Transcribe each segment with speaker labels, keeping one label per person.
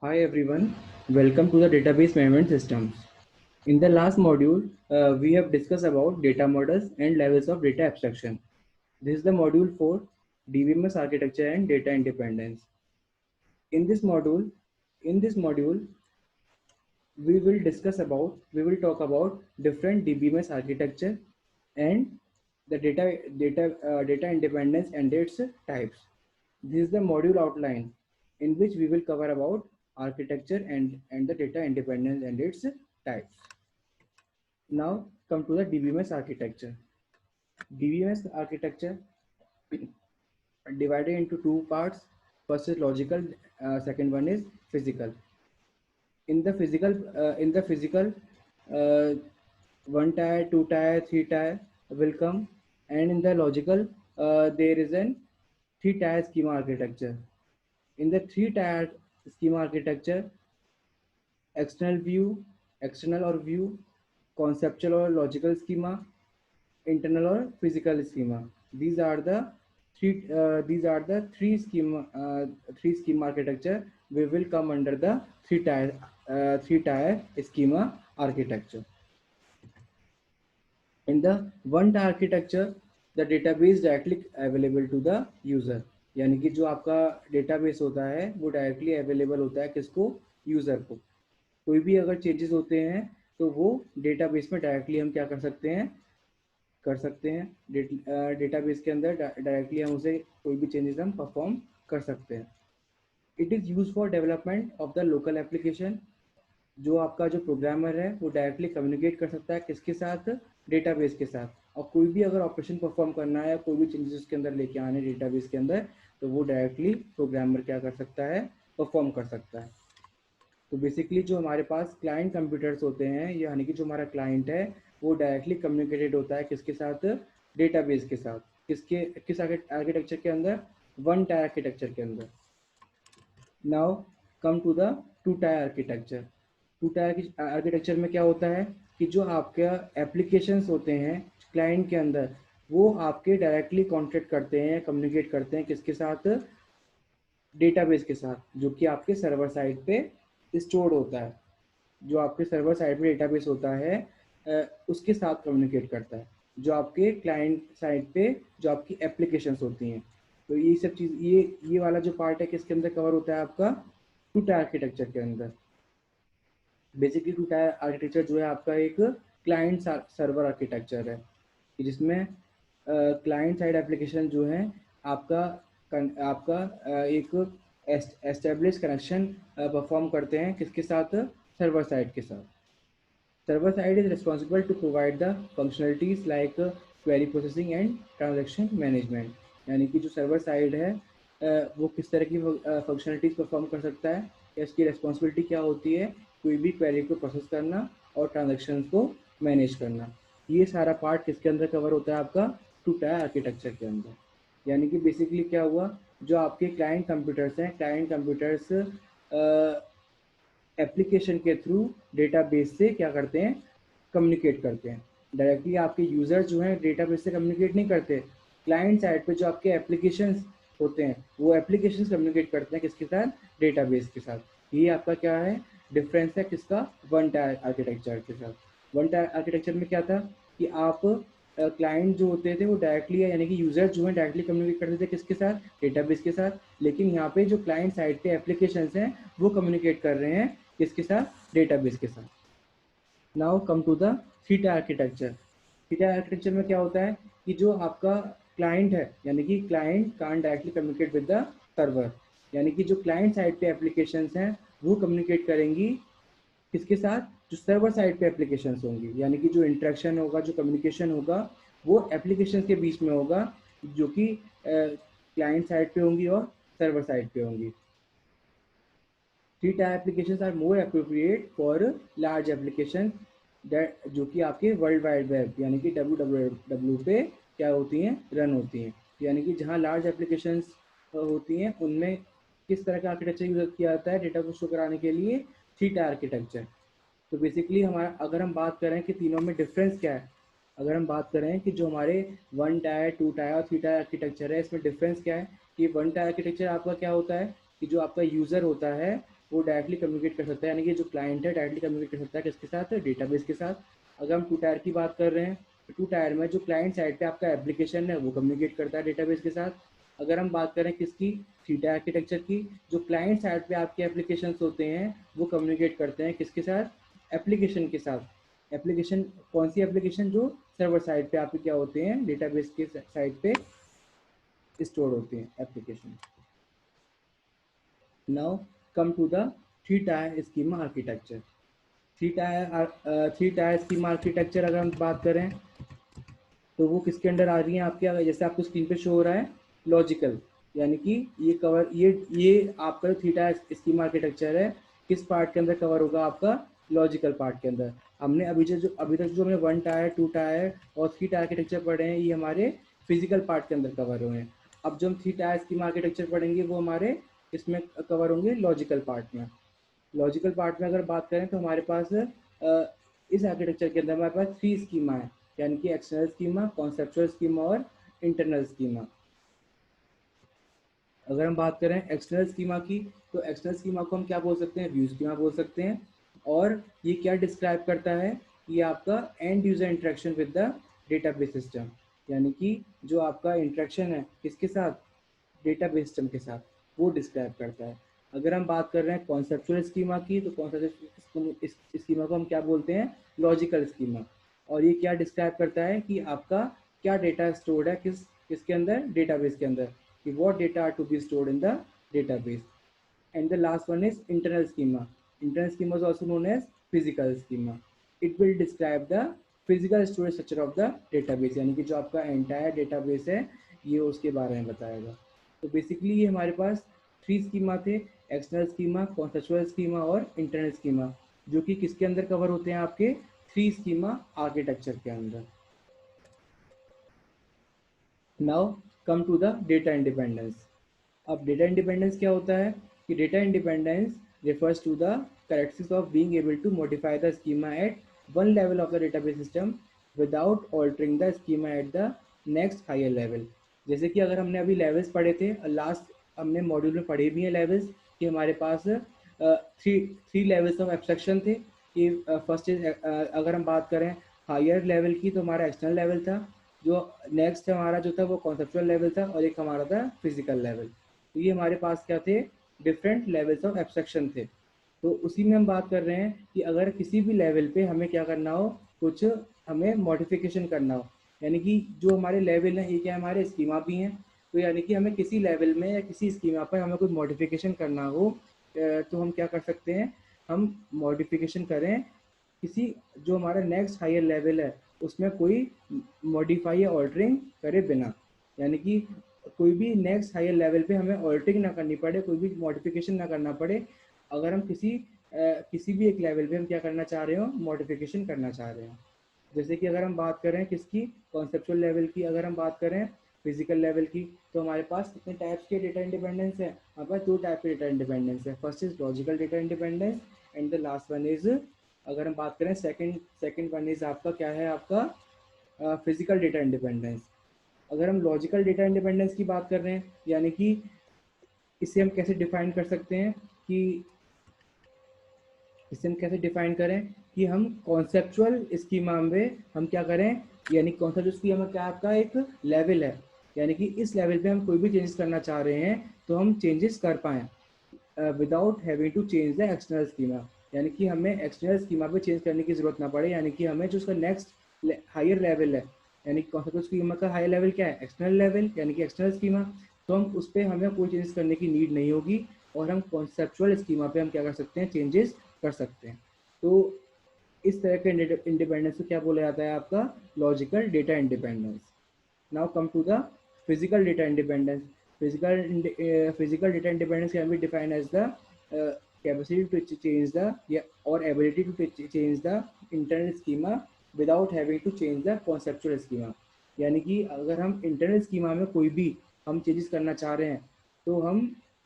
Speaker 1: Hi everyone, welcome to the database management systems. In the last module, we have discussed about data models and levels of data abstraction. This is the module for DBMS architecture and data independence. In this module, we will talk about different DBMS architecture and the data independence and its types. This is the module outline in which we will cover about architecture and the data independence and its types. Now come to the DBMS architecture. DBMS architecture divided into two parts. First is logical, second one is physical. In the physical, uh, one tier, two tier, three tier will come, and in the logical, there is an three tier schema architecture. In the three tier schema architecture, external view, external or view, conceptual or logical schema, internal or physical schema. These are the three schema architecture. We will come under the three tier schema architecture. In the one tier architecture, the database directly available to the user. यानी कि जो आपका database होता है वो directly available होता है किसको, यूजर को. कोई भी अगर चेंजेस होते हैं तो वो डेटाबेस में डायरेक्टली हम क्या कर सकते हैं डेटाबेस के अंदर डायरेक्टली हम उसे कोई भी चेंजेस हम परफॉर्म कर सकते हैं. It is use for development of the local application. जो आपका जो प्रोग्रामर है वो डायरेक्टली कम्युनिकेट कर सकता है किसके साथ, डेटाबेस के साथ. और कोई भी अगर ऑपरेशन परफॉर्म करना है या कोई भी चेंजेस उसके अंदर लेके आने डेटाबेस के अंदर, तो वो डायरेक्टली प्रोग्रामर क्या कर सकता है, परफॉर्म कर सकता है. तो बेसिकली जो हमारे पास क्लाइंट कंप्यूटर्स होते हैं, यानी कि जो हमारा क्लाइंट है वो डायरेक्टली कम्युनिकेटेड होता है किसके साथ, डेटाबेस के साथ. किस आर्किटेक्चर के अंदर, वन टायर आर्किटेक्चर के अंदर. Now come to the two tier architecture. Two tier architecture में क्या होता है कि जो आपके एप्लीकेशंस होते हैं क्लाइंट के अंदर, वो आपके डायरेक्टली कॉन्टेक्ट करते हैं, कम्युनिकेट करते हैं किसके साथ, डेटाबेस के साथ, जो कि आपके सर्वर साइड पे स्टोर होता है. जो आपके सर्वर साइड पे डेटाबेस होता है उसके साथ कम्युनिकेट करता है जो आपके क्लाइंट साइड पे जो आपकी एप्लीकेशंस होती हैं. तो ये सब चीज़, ये वाला जो पार्ट है किसके अंदर कवर होता है आपका, टू टायर आर्किटेक्चर के अंदर. बेसिकली टू टायर आर्किटेक्चर जो है आपका एक क्लाइंट सर्वर आर्किटेक्चर है, जिसमें क्लाइंट साइड एप्लीकेशन जो है आपका आपका एक एस्टेब्लिश कनेक्शन परफॉर्म करते हैं किसके साथ, सर्वर साइड के साथ. Server side is responsible to provide the functionalities like query processing and transaction management. यानी कि जो सर्वर साइड है वो किस तरह की फंक्शनलिटीज परफॉर्म कर सकता है, या इसकी रिस्पॉन्सिबिलिटी क्या होती है, कोई भी क्वेरी को प्रोसेस करना और ट्रांजेक्शन को मैनेज करना. ये सारा पार्ट किसके अंदर कवर होता है आपका, टू टायर आर्किटेक्चर के अंदर. यानी कि बेसिकली क्या हुआ, जो आपके क्लाइंट कंप्यूटर्स हैं, क्लाइंट कंप्यूटर्स एप्लीकेशन के थ्रू डेटाबेस से क्या करते हैं, कम्युनिकेट करते हैं. डायरेक्टली आपके यूज़र जो हैं डेटाबेस से कम्युनिकेट नहीं करते. क्लाइंट साइड पे जो आपके एप्लीकेशंस होते हैं वो एप्लीकेशंस कम्युनिकेट करते हैं किसके साथ, डेटाबेस के साथ. ये आपका क्या है, डिफरेंस है किसका, वन टायर आर्किटेक्चर के साथ. वन टायर आर्किटेक्चर में क्या था कि आप क्लाइंट जो होते थे वो डायरेक्टली, यानी कि यूज़र जो है डायरेक्टली कम्युनिकेट करते थे किसके साथ, डेटाबेस के साथ. लेकिन यहाँ पे जो क्लाइंट साइड पे एप्लीकेशंस हैं वो कम्युनिकेट कर रहे हैं किसके साथ, डेटाबेस के साथ. Now come to the theta architecture. Theta architecture में क्या होता है कि जो आपका क्लाइंट है, यानी कि client can't directly communicate with the server. यानी कि जो क्लाइंट साइड पे एप्लीकेशंस हैं वो कम्युनिकेट करेंगी किसके साथ, जो सर्वर साइड पे एप्लीकेशंस होंगी. यानी कि जो इंटरेक्शन होगा, जो कम्युनिकेशन होगा वो एप्लीकेशन के बीच में होगा, जो कि क्लाइंट साइड पे होंगी और सर्वर साइड पे होंगी. Three tier applications are more appropriate for large application that जो कि आपके वर्ल्ड वाइड वेब यानी कि www पे क्या होती हैं, रन होती हैं. यानी कि जहाँ लार्ज एप्लीकेशंस होती हैं उनमें किस तरह का आर्किटेक्चर यूज किया जाता है डेटा को शो कराने के लिए, थ्री टायर आर्किटेक्चर. तो बेसिकली हमारा अगर हम बात करें कि तीनों में डिफरेंस क्या है, अगर हम बात करें कि जो हमारे वन टायर, टू टायर और थ्री टायर आर्किटेक्चर है इसमें डिफरेंस क्या है, कि वन टायर आर्किटेक्चर आपका क्या होता है कि जो आपका यूज़र होता है वो डायरेक्टली कम्युनिकेट कर सकता है, यानी कि जो क्लाइंट है डायरेक्टली कम्युनिकेट कर सकता है किसके साथ, डेटाबेस के साथ। अगर हम 2 टायर की बात कर रहे हैं तो 2 टायर में जो क्लाइंट साइड पे आपका एप्लीकेशन है वो कम्युनिकेट करता है डेटाबेस के साथ। अगर हम बात करें किसकी, 3 टायर आर्किटेक्चर की, जो क्लाइंट साइड पे आपके एप्लीकेशंस होते हैं वो कम्युनिकेट करते हैं किसके साथ, एप्लीकेशन के साथ। एप्लीकेशन कौन सी एप्लीकेशन, जो सर्वर साइड पे आपके क्या होते हैं, डेटाबेस के साइड पे स्टोर होते हैं application. Now come to the 3 tier schema architecture. 3 tier schema architecture अगर हम बात करें तो वो किसके अंडर आ रही है आपके, जैसे आपको स्क्रीन पे शो हो रहा है लॉजिकल, यानी कि ये आपका जो 3 टायर स्कीमा आर्किटेक्चर है किस पार्ट के अंदर कवर होगा, आपका लॉजिकल पार्ट के अंदर। हमने अभी तक जो हमने 1 टायर 2 टायर और 3 टायर आर्किटेक्चर पढ़े हैं ये हमारे फिजिकल पार्ट के अंदर कवर हुए हैं। अब जो हम 3 टायर स्कीमा आर्किटेक्चर पढ़ेंगे वो हमारे इसमें कवर होंगे लॉजिकल पार्ट में। लॉजिकल पार्ट में अगर बात करें तो हमारे पास इस आर्किटेक्चर के अंदर हमारे पास 3 स्कीमा है, यानी कि एक्सटर्नल स्कीमा, कॉन्सेप्चुअल स्कीमा और इंटरनल स्कीमा। अगर हम बात करें एक्सटर्नल स्कीमा की तो एक्सटर्नल स्कीमा को हम क्या बोल सकते हैं, व्यू स्कीमा बोल सकते हैं। और ये क्या डिस्क्राइब करता है, ये आपका and user interaction with the database system, यानी कि जो आपका इंटरेक्शन है किसके साथ, डेटाबेस सिस्टम के साथ, वो डिस्क्राइब करता है। अगर हम बात कर रहे हैं कॉन्सेप्चुअल स्कीमा की तो कॉन्सेप्चुअल स्कीमा को हम क्या बोलते हैं, लॉजिकल स्कीमा। और ये क्या डिस्क्राइब करता है कि आपका क्या डेटा स्टोर्ड है किसके अंदर, डेटाबेस के अंदर, कि what data are to be stored in the database. And the last one is internal schema. Internal schema is also known as physical schema. It will describe the physical storage structure of the database, यानी कि जो आपका entire database है ये उसके बारे में बताएगा। तो बेसिकली ये हमारे पास 3 स्कीमा थे, एक्सटर्नल स्कीमा, कॉन्सेप्चुअल स्कीमा और इंटरनल स्कीमा, जो कि किसके अंदर कवर होते हैं, आपके 3 स्कीमा आर्किटेक्चर के अंदर। Now come to the data independence. अब डेटा इंडिपेंडेंस क्या होता है, कि data independence refers to the characteristics of being able to modify the schema at one level of the database system without altering the schema at the next higher level। जैसे कि अगर हमने अभी levels पढ़े थे, लास्ट हमने module में पढ़े भी हैं लेवल्स, कि हमारे पास थ्री लेवल्स ऑफ एब्स्ट्रैक्शन थे। कि फर्स्ट इज, अगर हम बात करें हायर लेवल की तो हमारा एक्सटर्नल लेवल था, जो नेक्स्ट हमारा जो था वो कॉन्सेप्चुअल लेवल था, और एक हमारा था फिजिकल लेवल। तो ये हमारे पास क्या थे, डिफरेंट लेवल्स ऑफ एब्स्ट्रैक्शन थे। तो उसी में हम बात कर रहे हैं कि अगर किसी भी लेवल पे हमें क्या करना हो, कुछ हमें मॉडिफिकेशन करना हो, यानी कि जो हमारे लेवल हैं ये क्या हमारे स्कीमा भी हैं, तो यानी कि हमें किसी लेवल में या किसी स्कीमा पर हमें कुछ मॉडिफिकेशन करना हो तो हम क्या कर सकते हैं, हम मॉडिफिकेशन करें किसी जो हमारा नेक्स्ट हायर लेवल है उसमें कोई मॉडिफाई या ऑल्टरिंग करे बिना, यानी कि कोई भी नेक्स्ट हायर लेवल पे हमें ऑल्टरिंग ना करनी पड़े, कोई भी मॉडिफिकेशन ना करना पड़े। अगर हम किसी भी एक लेवल पे हम क्या करना चाह रहे हो, मॉडिफिकेशन करना चाह रहे हो। जैसे कि अगर हम बात करें किसकी, कॉन्सेप्चुअल लेवल की, अगर हम बात करें फिजिकल लेवल की, तो हमारे पास कितने टाइप्स के डेटा इंडिपेंडेंस है, हमारे पास 2 टाइप के डेटा इंडिपेंडेंस है। First is logical data independence and the last one is, अगर हम बात करें सेकंड वन इज आपका क्या है, आपका फिजिकल डेटा इंडिपेंडेंस। अगर हम लॉजिकल डेटा इंडिपेंडेंस की बात कर रहे हैं, यानी कि इसे हम कैसे डिफाइन कर सकते हैं, कि इसे हम कैसे डिफाइन करें कि हम कॉन्सेप्चुअल स्कीमा में हम क्या करें, यानी कॉन्सेप्चुअल स्कीमा क्या आपका एक लेवल है, यानी कि इस लेवल पे हम कोई भी चेंजेस करना चाह रहे हैं तो हम चेंजेस कर पाएँ without having to change the external schema, यानी कि हमें एक्सटर्नल स्कीमा पे चेंज करने की जरूरत ना पड़े, यानी कि हमें जो उसका नेक्स्ट हायर लेवल है, यानी कॉन्सेप्चुअल स्कीमा का हायर लेवल क्या है, एक्सटर्नल लेवल, यानी कि एक्सटर्नल स्कीमा, तो हम उस पर हमें कोई चेंजेस करने की नीड नहीं होगी, और हम कॉन्सेप्चुअल स्कीमा पे हम क्या कर सकते हैं, चेंजेस कर सकते हैं। तो इस तरह के इंडिपेंडेंस को क्या बोला जाता है, आपका logical data independence. Now come to the physical data independence. Physical data independence can be defined as the capacity to change the or ability to change the internal schema without having to change the conceptual schema। यानी कि अगर हम internal schema में कोई भी हम changes करना चाह रहे हैं तो हम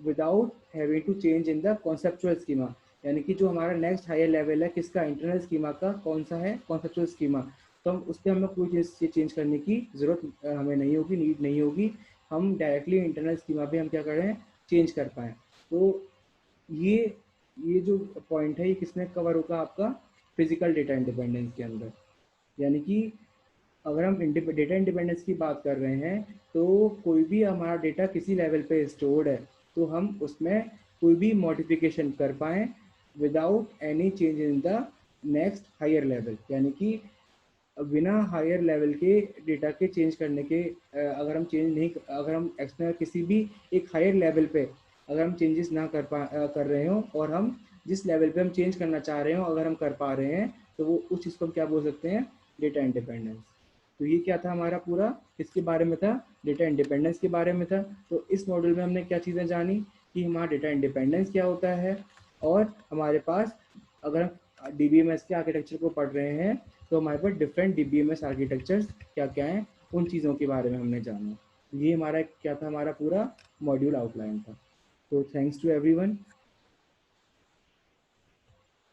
Speaker 1: without having to change in the conceptual schema, यानी कि जो हमारा नेक्स्ट हायर लेवल है किसका, इंटरनल स्कीमा का, कौन सा है, कॉन्सेप्चुअल स्कीमा, तो हम उस पर हमें कोई चेंज करने की ज़रूरत हमें नहीं होगी, नीड नहीं होगी, हम डायरेक्टली इंटरनल स्कीमा पे हम क्या करें, चेंज कर पाएँ। तो ये ये जो पॉइंट है ये किसमें कवर होगा, आपका फिजिकल डेटा इंडिपेंडेंस के अंदर। यानी कि अगर हम डेटा इंडिपेंडेंस की बात कर रहे हैं तो कोई भी हमारा डेटा किसी लेवल पे स्टोर्ड है तो हम उसमें कोई भी मॉडिफिकेशन कर पाएँ without any change in the next higher level. यानी कि बिना हायर लेवल के डेटा के चेंज करने के अगर हम चेंज नहीं, अगर हम एक्सटर्नल किसी भी एक हायर लेवल पे अगर हम चेंजेस ना कर रहे हो और हम जिस लेवल पे हम चेंज करना चाह रहे हो अगर हम कर पा रहे हैं तो वो उस चीज़ को हम क्या बोल सकते हैं, डेटा इंडिपेंडेंस। तो ये क्या था हमारा पूरा किसके बारे में था, डेटा इंडिपेंडेंस के बारे में था। तो इस मॉड्यूल में हमने क्या चीज़ें जानी कि हमारा डेटा इंडिपेंडेंस क्या होता है, और हमारे पास अगर हम DBMS के आर्किटेक्चर को पढ़ रहे हैं तो हमारे पास डिफरेंट DBMS आर्किटेक्चर्स क्या क्या हैं उन चीज़ों के बारे में हमने जाना। ये हमारा क्या था, हमारा पूरा मॉड्यूल आउटलाइन था। तो थैंक्स टू एवरीवन।